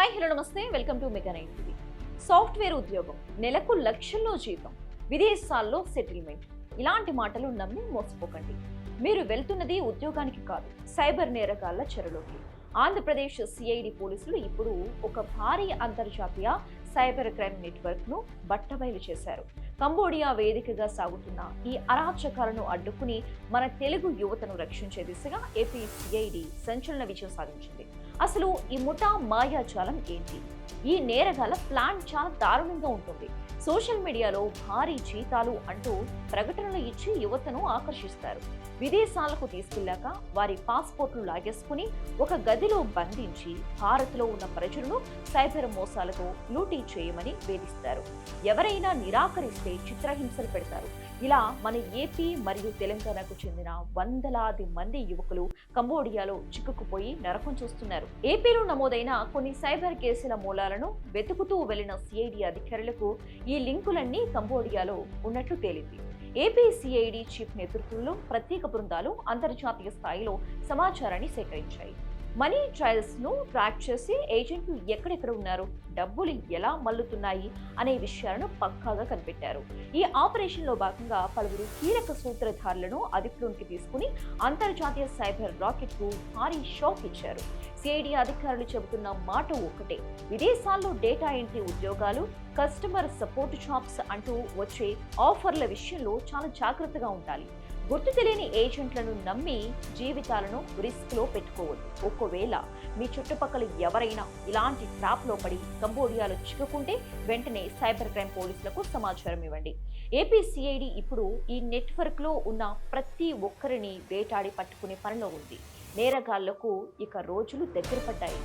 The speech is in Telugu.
హాయ్ హలో నమస్తే welcome to mega 9 TV. Software ఉద్యోగం, నెలకు లక్షల్లో జీతం, విదేశాల్లో సెటిల్మెంట్, ఇలాంటి మాటలు నమ్మి మోసపోకండి. మీరు వెళ్తున్నది ఉద్యోగానికి కాదు, సైబర్ నేరగాళ్ల చెరలోకి. ఆంధ్రప్రదేశ్ సిఐడి పోలీసులు ఇప్పుడు ఒక భారీ అంతర్జాతీయ సైబర్ క్రైమ్ నెట్వర్క్ ను బట్టబయలు చేశారు. కంబోడియా వేదికగా సాగుతున్న ఈ అరాచకాలను అడ్డుకుని మన తెలుగు యువతను రక్షించే దిశగా ఏపీ సిఐడి సంచలన విజయం సాధించింది. అసలు ఈ ముఠా మాయాజాలం ఏంటి? ఈ నేరగాల ప్లాన్ చాలా దారుణంగా ఉంటుంది. సోషల్ మీడియాలో భారీ జీతాలు అంటూ ప్రకటనలు ఇచ్చి యువతను ఆకర్షిస్తారు. విదేశాలకు తీసుకెళ్లాక వారి పాస్పోర్ట్లు లాగేసుకుని ఒక గదిలో బంధించి భారత్లో ఉన్న ప్రజలను సైబర్ మోసాలతో లూటీ చేయమని వేధిస్తారు. ఎవరైనా నిరాకరిస్తే చిత్రహింసలు పెడతారు. ఇలా మన ఏపీ మరియు తెలంగాణకు చెందిన వందలాది మంది యువకులు కంబోడియాలో చిక్కుకుపోయి నరకం చూస్తున్నారు. ఏపీలో నమోదైన కొన్ని సైబర్ కేసుల మూలాలను వెతుకుతూ వెళ్లిన సిఐడి అధికారులకు ఈ లింకులన్నీ కంబోడియాలో ఉన్నట్లు తేలింది. ఏపీ సిఐడి చీఫ్ నేతృత్వంలో ప్రత్యేక బృందాలు అంతర్జాతీయ స్థాయిలో సమాచారాన్ని సేకరించాయి. మనీ ట్రయల్స్ ను ట్రాక్ చేసి ఏజెంట్లు ఎక్కడెక్కడ ఉన్నారు, డబ్బులు ఎలా మల్లుతున్నాయి అనే విషయాలను పక్కాగా కనిపెట్టారు. ఈ ఆపరేషన్ లో భాగంగా పలువురు కీలక సూత్రధారులను అదుపులోకి తీసుకుని అంతర్జాతీయ సైబర్ రాకెట్ కు భారీ షాక్ ఇచ్చారు. సిఐడి అధికారులు చెబుతున్న మాట ఒక్కటే, విదేశాల్లో డేటా ఎంట్రీ ఉద్యోగాలు, కస్టమర్ సపోర్ట్ జాబ్స్ అంటూ వచ్చే ఆఫర్ల విషయంలో చాలా జాగ్రత్తగా ఉండాలి. గుర్తు తెలియని ఏజెంట్లను నమ్మి జీవితాలను రిస్క్ లో పెట్టుకోవద్దు. ఒకవేళ మీ చుట్టుపక్కల ఎవరైనా ఇలాంటి ట్రాప్ లో పడి కంబోడియాలో చిక్కుకుంటే వెంటనే సైబర్ క్రైమ్ పోలీసులకు సమాచారం ఇవ్వండి. ఏపీ సిఐడి ఇప్పుడు ఈ నెట్వర్క్ లో ఉన్న ప్రతి ఒక్కరిని వేటాడి పట్టుకునే పనిలో ఉంది. నేరగాళ్లకు ఇక రోజులు దగ్గర పడ్డాయి.